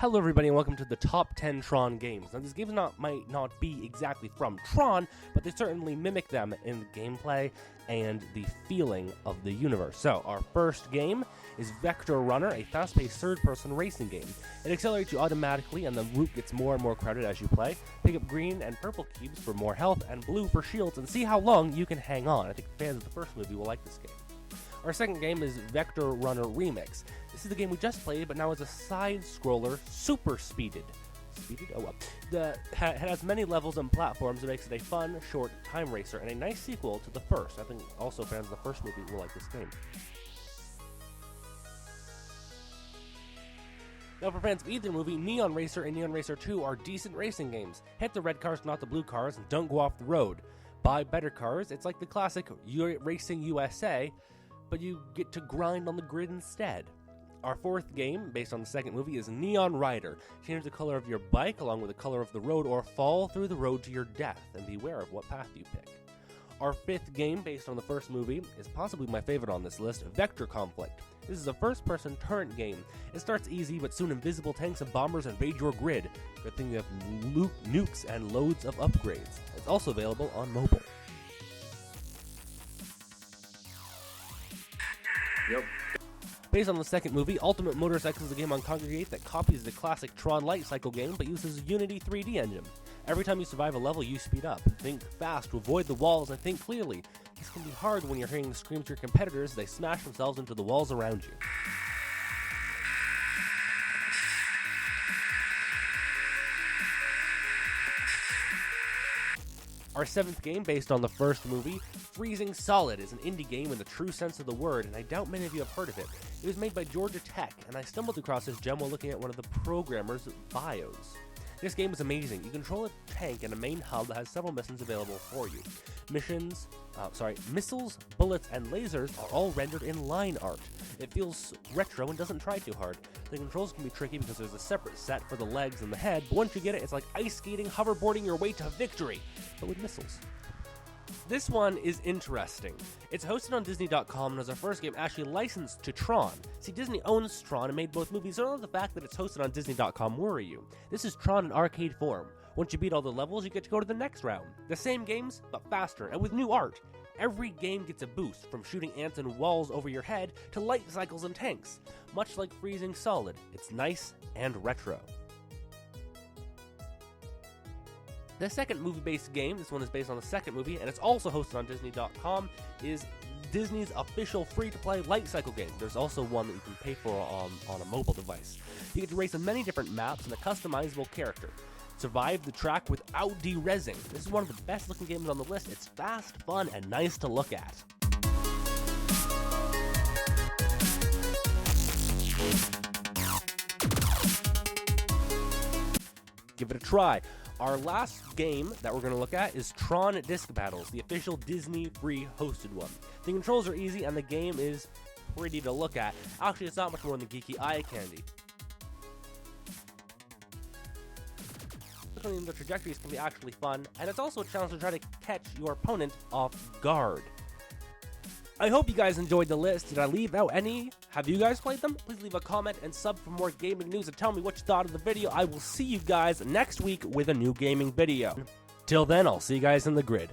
Hello everybody and welcome to the top 10 Tron games. Now these games might not be exactly from Tron, but they certainly mimic them in the gameplay and the feeling of the universe. So our first game is Vector Runner, a fast-paced third-person racing game. It accelerates you automatically and the route gets more and more crowded as you play. Pick up green and purple cubes for more health and blue for shields and see how long you can hang on. I think fans of the first movie will like this game. Our second game is Vector Runner Remix. This is the game we just played, but now it's a side-scroller, super speeded. Oh well. It has many levels and platforms that makes it a fun, short time racer, and a nice sequel to the first. I think also fans of the first movie will like this game. Now for fans of either movie, Neon Racer and Neon Racer 2 are decent racing games. Hit the red cars, not the blue cars, and don't go off the road. Buy better cars, it's like the classic Racing USA, but you get to grind on the grid instead. Our fourth game, based on the second movie, is Neon Rider. Change the color of your bike along with the color of the road or fall through the road to your death, and beware of what path you pick. Our fifth game, based on the first movie, is possibly my favorite on this list, Vector Conflict. This is a first-person turret game. It starts easy, but soon invisible tanks and bombers invade your grid. Good thing you have nukes and loads of upgrades. It's also available on mobile. Yep. Based on the second movie, Ultimate Motorcycle is a game on Congregate that copies the classic Tron Light Cycle game but uses a Unity 3D engine. Every time you survive a level, you speed up. Think fast to avoid the walls and think clearly. This can be hard when you're hearing the screams of your competitors as they smash themselves into the walls around you. Our seventh game, based on the first movie, Freezing Solid, is an indie game in the true sense of the word, and I doubt many of you have heard of it. It was made by Georgia Tech, and I stumbled across this gem while looking at one of the programmer's bios. This game is amazing. You control a tank and a main hub that has several missions available for you. Missiles, bullets, and lasers are all rendered in line art. It feels retro and doesn't try too hard. The controls can be tricky because there's a separate set for the legs and the head, but once you get it, it's like ice skating, hoverboarding your way to victory, but with missiles. This one is interesting. It's hosted on Disney.com and is our first game actually licensed to Tron. See, Disney owns Tron and made both movies, so don't let the fact that it's hosted on Disney.com worry you. This is Tron in arcade form. Once you beat all the levels, you get to go to the next round. The same games, but faster, and with new art. Every game gets a boost, from shooting ants and walls over your head to light cycles and tanks. Much like Freezing Solid, it's nice and retro. The second movie-based game, this one is based on the second movie, and it's also hosted on Disney.com, is Disney's official free-to-play light cycle game. There's also one that you can pay for on a mobile device. You get to race on many different maps and a customizable character. Survive the track without de-rezzing. This is one of the best-looking games on the list. It's fast, fun, and nice to look at. Give it a try. Our last game that we're going to look at is Tron Disc Battles, the official Disney free hosted one. The controls are easy and the game is pretty to look at. Actually, it's not much more than geeky eye candy. The trajectories can be actually fun, and it's also a challenge to try to catch your opponent off guard. I hope you guys enjoyed the list. Did I leave out any? Have you guys played them? Please leave a comment and sub for more gaming news and tell me what you thought of the video. I will see you guys next week with a new gaming video. Till then, I'll see you guys in the grid.